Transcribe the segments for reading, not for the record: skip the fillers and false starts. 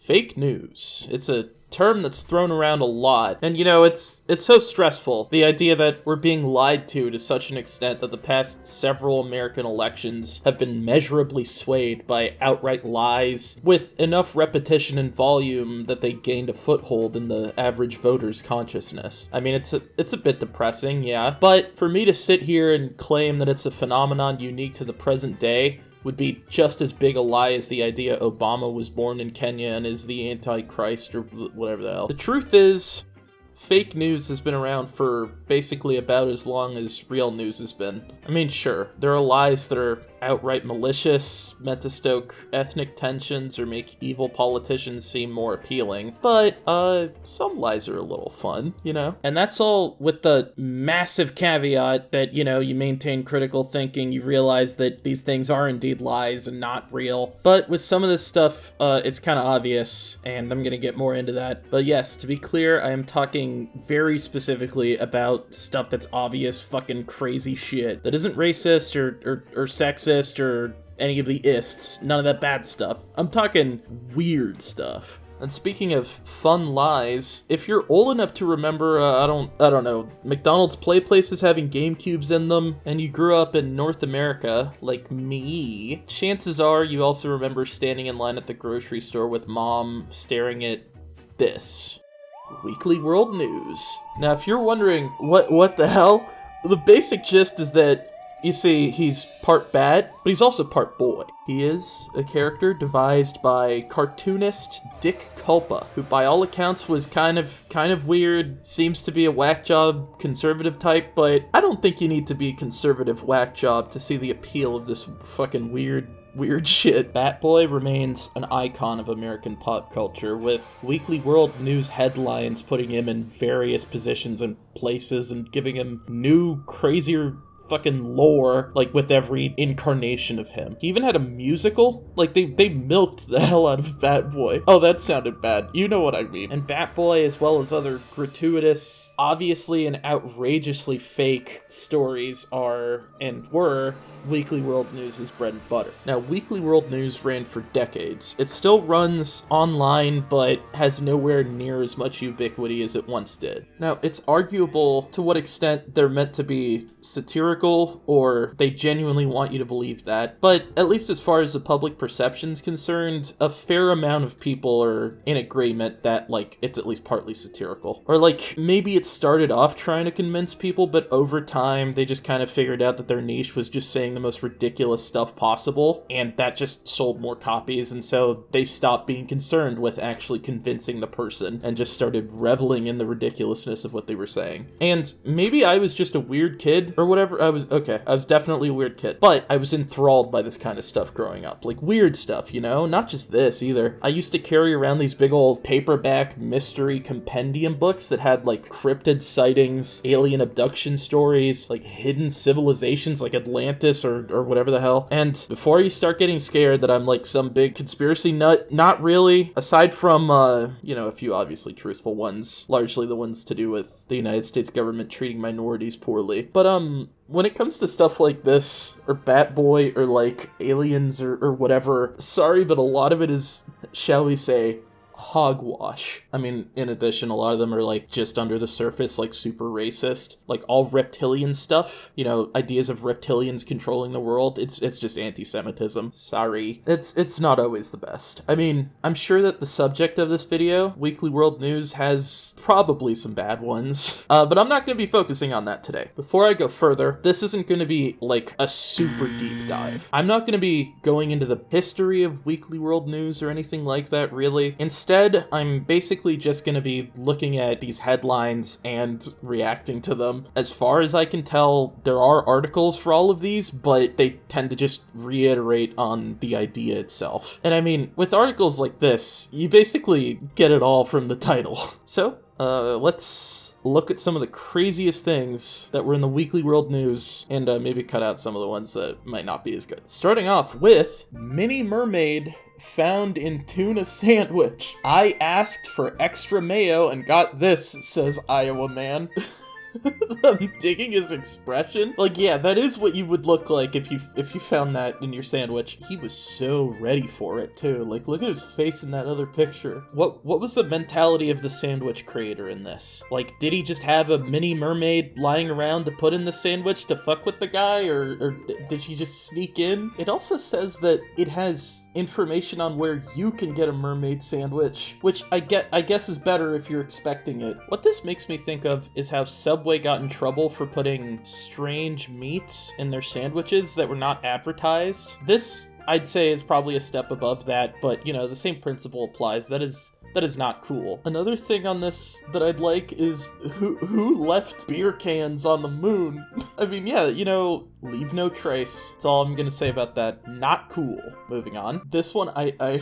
Fake news. It's a term that's thrown around a lot. And it's so stressful. The idea that we're being lied to such an extent that the past several American elections have been measurably swayed by outright lies with enough repetition and volume that they gained a foothold in the average voter's consciousness. I mean, it's a bit depressing, yeah. But for me to sit here and claim that it's a phenomenon unique to the present day would be just as big a lie as the idea Obama was born in Kenya and is the Antichrist or whatever the hell. The truth is, fake news has been around for basically about as long as real news has been. I mean, sure, there are lies that are outright malicious, meant to stoke ethnic tensions or make evil politicians seem more appealing, but some lies are a little fun, And that's all with the massive caveat that, you maintain critical thinking, you realize that these things are indeed lies and not real. But with some of this stuff, it's kind of obvious, and I'm gonna get more into that. But yes, to be clear, I am talking very specifically about stuff that's obvious fucking crazy shit that isn't racist or sexist or any of the ists, none of that bad stuff. I'm talking weird stuff. And speaking of fun lies, if you're old enough to remember, I don't know, McDonald's play places having GameCubes in them, and you grew up in North America, like me, chances are you also remember standing in line at the grocery store with mom staring at this. Weekly World News. Now, if you're wondering, what the hell? The basic gist is that, you see, he's part bat, but he's also part boy. He is a character devised by cartoonist Dick Culpa, who by all accounts was kind of weird, seems to be a whack job conservative type, but I don't think you need to be a conservative whack job to see the appeal of this fucking weird shit. Batboy remains an icon of American pop culture, with Weekly World News headlines putting him in various positions and places and giving him new, crazier fucking lore, like, with every incarnation of him. He even had a musical. Like, they milked the hell out of Batboy. Oh, that sounded bad. You know what I mean. And Batboy, as well as other gratuitous, obviously and outrageously fake stories are, and were, Weekly World News' bread and butter. Now, Weekly World News ran for decades. It still runs online, but has nowhere near as much ubiquity as it once did. Now, it's arguable to what extent they're meant to be satirical, or they genuinely want you to believe that, but at least as far as the public perception's concerned, a fair amount of people are in agreement that, like, it's at least partly satirical. Or, like, maybe it started off trying to convince people, but over time, they just kind of figured out that their niche was just saying the most ridiculous stuff possible, and that just sold more copies, and so they stopped being concerned with actually convincing the person and just started reveling in the ridiculousness of what they were saying. And maybe I was just a weird kid or whatever. I was definitely a weird kid, but I was enthralled by this kind of stuff growing up, like weird stuff, not just this either. I used to carry around these big old paperback mystery compendium books that had like cryptid sightings, alien abduction stories, like hidden civilizations like Atlantis or whatever the hell. And before you start getting scared that I'm like some big conspiracy nut, not really. Aside from, a few obviously truthful ones, largely the ones to do with the United States government treating minorities poorly. But, when it comes to stuff like this, or Batboy, or like aliens, or whatever, sorry, but a lot of it is, shall we say, hogwash. I mean, in addition, a lot of them are like just under the surface, like super racist, like all reptilian stuff, ideas of reptilians controlling the world. It's just anti-Semitism. Sorry. It's not always the best. I mean, I'm sure that the subject of this video, Weekly World News, has probably some bad ones, but I'm not going to be focusing on that today. Before I go further, this isn't going to be like a super deep dive. I'm not going to be going into the history of Weekly World News or anything like that, really. Instead, I'm basically just going to be looking at these headlines and reacting to them. As far as I can tell, there are articles for all of these, but they tend to just reiterate on the idea itself. And I mean, with articles like this, you basically get it all from the title. So, let's look at some of the craziest things that were in the Weekly World News, and maybe cut out some of the ones that might not be as good. Starting off with Mini Mermaid found in tuna sandwich. I asked for extra mayo and got this, says Iowa man. I'm digging his expression. Like, yeah, that is what you would look like if you found that in your sandwich. He was so ready for it too. Like, look at his face in that other picture. What was the mentality of the sandwich creator in this? Like, did he just have a mini mermaid lying around to put in the sandwich to fuck with the guy, or did she just sneak in? It also says that it has information on where you can get a mermaid sandwich, which I guess is better if you're expecting it. What this makes me think of is how Subway got in trouble for putting strange meats in their sandwiches that were not advertised. This, I'd say, is probably a step above that, but, you know, the same principle applies. That is not cool. Another thing on this that I'd like is who left beer cans on the moon? I mean, yeah, you know, leave no trace. That's all I'm gonna say about that. Not cool. Moving on. This one, I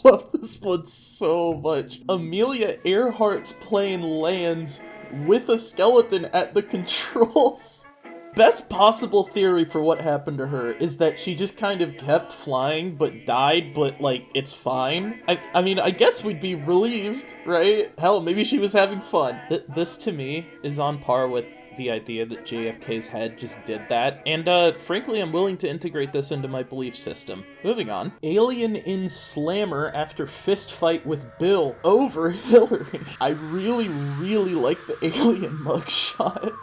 love this one so much. Amelia Earhart's plane lands with a skeleton at the controls. Best possible theory for what happened to her is that she just kind of kept flying but died, but like, it's fine. I mean, I guess we'd be relieved, right? Hell, maybe she was having fun. This to me is on par with the idea that JFK's head just did that, and frankly, I'm willing to integrate this into my belief system. Moving on. Alien in slammer after fist fight with Bill over Hillary. I really like the alien mugshot,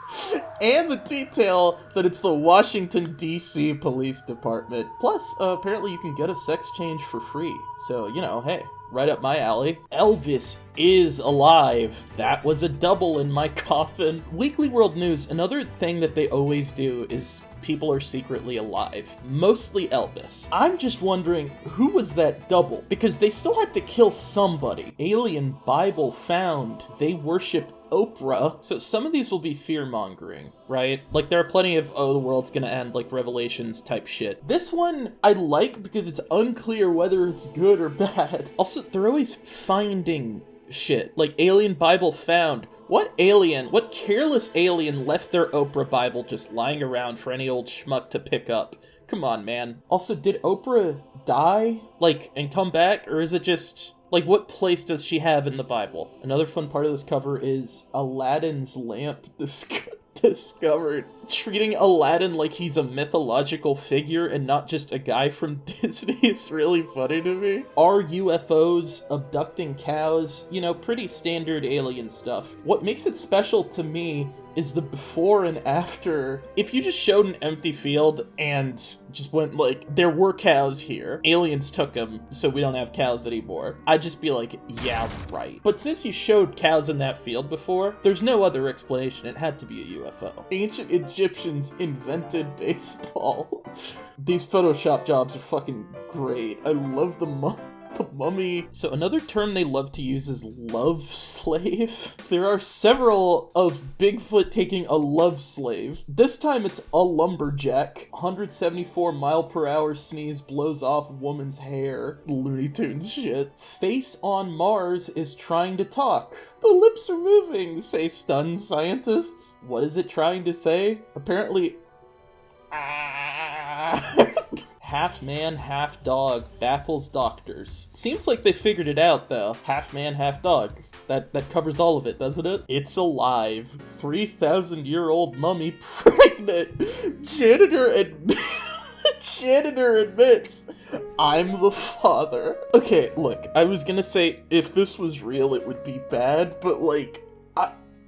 and the detail that it's the Washington, D.C. Police Department. Plus, apparently you can get a sex change for free, so, you know, hey. Right up my alley. Elvis is alive. That was a double in my coffin. Weekly World News, another thing that they always do is people are secretly alive. Mostly Elvis. I'm just wondering, who was that double? Because they still had to kill somebody. Alien Bible found. They worship Oprah. So some of these will be fear-mongering, right? Like, there are plenty of, oh, the world's gonna end, like, Revelations type shit. This one I like because it's unclear whether it's good or bad. Also, they're always finding shit. Like, Alien Bible found. What careless alien left their Oprah Bible just lying around for any old schmuck to pick up? Come on, man. Also, did Oprah die, like, and come back? Or is it just... like, what place does she have in the Bible? Another fun part of this cover is Aladdin's lamp discovered. Treating Aladdin like he's a mythological figure and not just a guy from Disney is really funny to me. Are UFOs abducting cows? You know, pretty standard alien stuff. What makes it special to me is the before and after. If you just showed an empty field and just went like, there were cows here, aliens took them, so we don't have cows anymore, I'd just be like, yeah, right. But since you showed cows in that field before, there's no other explanation. It had to be a UFO. Ancient Egyptians invented baseball. These Photoshop jobs are fucking great. I love the mummy. So another term they love to use is love slave. There are several of Bigfoot taking a love slave. This time it's a lumberjack. 174 mile per hour sneeze blows off woman's hair. Looney Tunes shit. Face on Mars is trying to talk. The lips are moving, say stunned scientists. What is it trying to say? Apparently... Half man, half dog, baffles doctors. Seems like they figured it out, though. Half man, half dog. That covers all of it, doesn't it? It's alive. 3,000-year-old mummy pregnant. Janitor admits, I'm the father. Okay, look, I was gonna say, if this was real, it would be bad, but, like,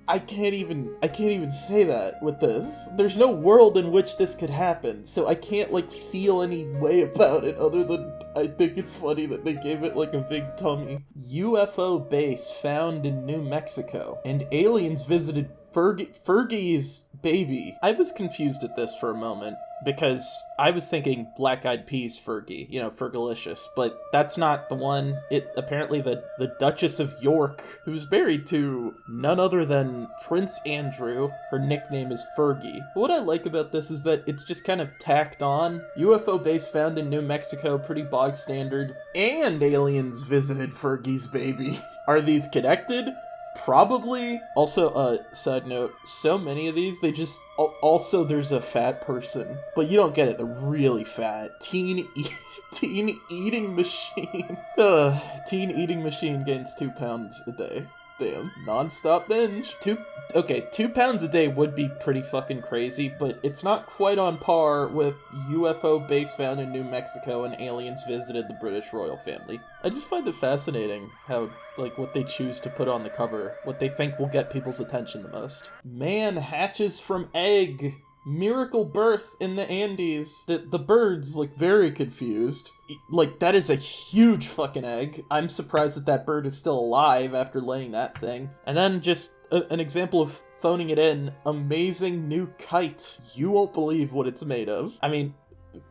I can't even say that with this. There's no world in which this could happen, so I can't, like, feel any way about it other than I think it's funny that they gave it, like, a big tummy. UFO base found in New Mexico, and aliens visited Fergie's baby. I was confused at this for a moment, because I was thinking Black Eyed Peas Fergie, you know, Fergalicious, but that's not the one. Apparently the Duchess of York, who's married to none other than Prince Andrew, her nickname is Fergie. But what I like about this is that it's just kind of tacked on. UFO base found in New Mexico, pretty bog standard, and aliens visited Fergie's baby. Are these connected? Probably. Also, side note, so many of these, they just... Also, there's a fat person. But you don't get it, they're really fat. Teen eating machine. Teen eating machine gains 2 pounds a day. Damn, non-stop binge. 2 pounds a day would be pretty fucking crazy, but it's not quite on par with UFO base found in New Mexico and aliens visited the British royal family. I just find it fascinating how, like, what they choose to put on the cover, what they think will get people's attention the most. Man hatches from egg. Miracle birth in the Andes. The bird's, like, very confused. Like, that is a huge fucking egg. I'm surprised that bird is still alive after laying that thing. And then just an example of phoning it in. Amazing new kite. You won't believe what it's made of. I mean,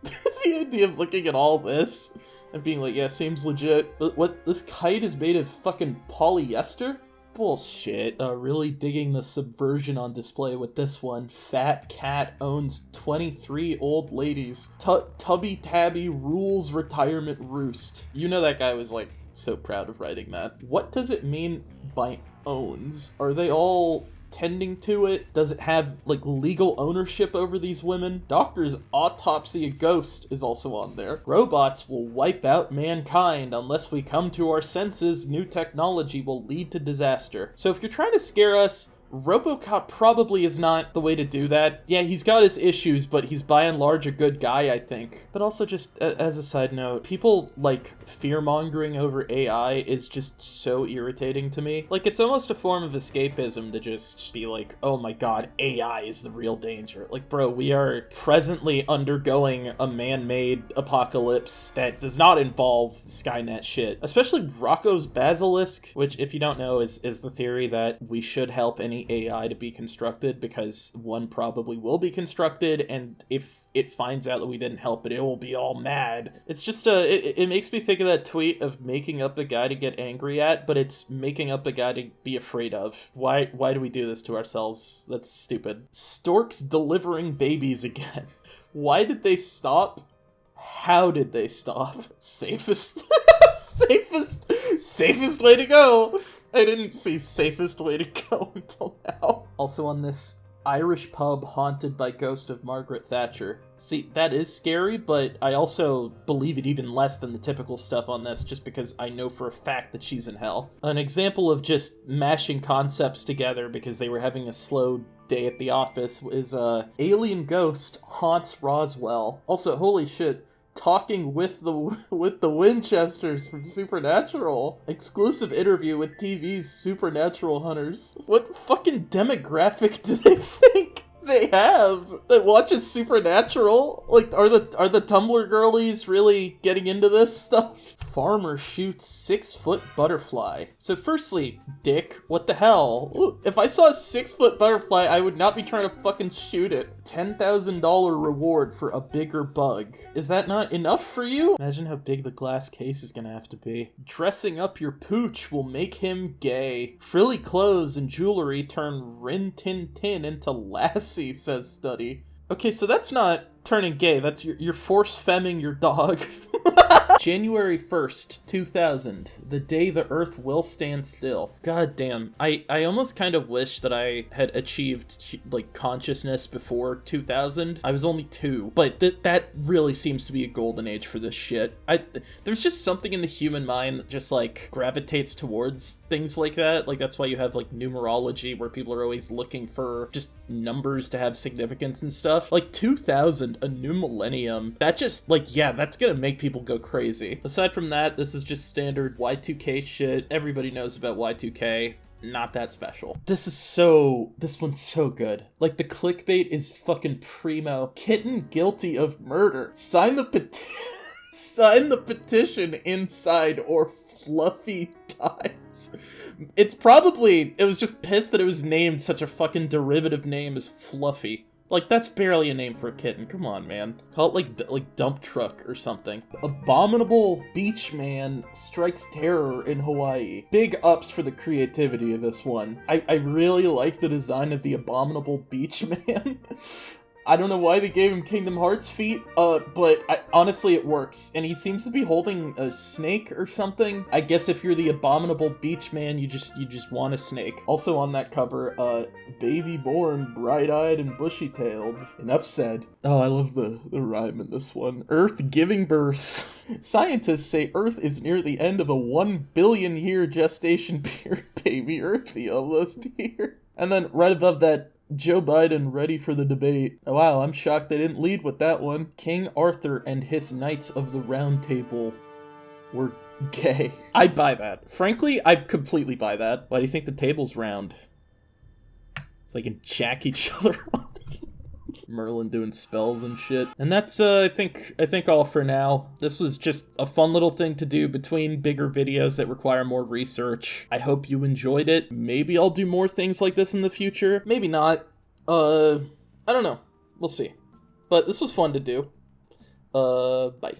the idea of looking at all this and being like, yeah, seems legit. But what, this kite is made of fucking polyester? Bullshit. Really digging the subversion on display with this one. Fat cat owns 23 old ladies. Tubby Tabby rules retirement roost. You know that guy was, like, so proud of writing that. What does it mean by owns? Are they all tending to it? Does it have, like, legal ownership over these women? Doctor's autopsy a ghost is also on there. Robots will wipe out mankind unless we come to our senses. New technology will lead to disaster. So if you're trying to scare us, RoboCop probably is not the way to do that. Yeah, he's got his issues, but he's by and large a good guy, I think. But also, just as a side note, people, like, fear-mongering over AI is just so irritating to me. Like, it's almost a form of escapism to just be like, oh my god, AI is the real danger. Like, bro, we are presently undergoing a man-made apocalypse that does not involve Skynet shit. Especially Rocco's Basilisk, which, if you don't know, is the theory that we should help any AI to be constructed because one probably will be constructed, and if it finds out that we didn't help it will be all mad. It's just it makes me think of that tweet of making up a guy to get angry at, but it's making up a guy to be afraid of. Why do we do this to ourselves? That's stupid. Storks delivering babies again. Why did they stop? How did they stop? Safest safest way to go. I didn't see safest way to go until now. Also on this Irish pub haunted by ghost of Margaret Thatcher. See, that is scary, but I also believe it even less than the typical stuff on this just because I know for a fact that she's in hell. An example of just mashing concepts together because they were having a slow day at the office is alien ghost haunts Roswell. Also, holy shit. Talking with the Winchesters from Supernatural. Exclusive interview with TV's Supernatural hunters. What fucking demographic do they think they have that watches Supernatural? Like, are the Tumblr girlies really getting into this stuff? Farmer shoots 6-foot butterfly. So firstly, dick, what the hell? Ooh, if I saw a 6-foot butterfly, I would not be trying to fucking shoot it. $10,000 reward for a bigger bug. Is that not enough for you? Imagine how big the glass case is gonna have to be. Dressing up your pooch will make him gay. Frilly clothes and jewelry turn Rin Tin Tin into Lassie, says study. Okay, so that's not turning gay. That's you're force-femming your dog. January 1st, 2000, the day the Earth will stand still. God damn, I almost kind of wish that I had achieved, like, consciousness before 2000. I was only 2, but that really seems to be a golden age for this shit. There's just something in the human mind that just, like, gravitates towards things like that. Like, that's why you have, like, numerology, where people are always looking for just numbers to have significance and stuff. Like, 2000, a new millennium, that just, like, yeah, that's gonna make people go crazy. Aside from that, this is just standard Y2K shit. Everybody knows about Y2K. Not that special. This one's so good. Like, the clickbait is fucking primo. Kitten guilty of murder. Sign the petition inside or Fluffy dies. It was just pissed that it was named such a fucking derivative name as Fluffy. Like, that's barely a name for a kitten. Come on, man. Call it, like dump truck or something. Abominable Beachman strikes terror in Hawaii. Big ups for the creativity of this one. I really like the design of the Abominable Beachman. I don't know why they gave him Kingdom Hearts feet, but honestly it works. And he seems to be holding a snake or something. I guess if you're the Abominable Beachman, you just want a snake. Also on that cover, baby born, bright-eyed and bushy-tailed. Enough said. Oh, I love the rhyme in this one. Earth giving birth. Scientists say Earth is near the end of a 1 billion year gestation period. Baby Earthy almost here. And then right above that, Joe Biden ready for the debate. Oh, wow, I'm shocked they didn't lead with that one. King Arthur and his Knights of the Round Table were gay. I buy that. Frankly, I completely buy that. Why do you think the table's round? So they can jack each other up. Merlin doing spells and shit. And that's, I think all for now. This was just a fun little thing to do between bigger videos that require more research. I hope you enjoyed it. Maybe I'll do more things like this in the future. Maybe not. I don't know. We'll see. But this was fun to do. Bye.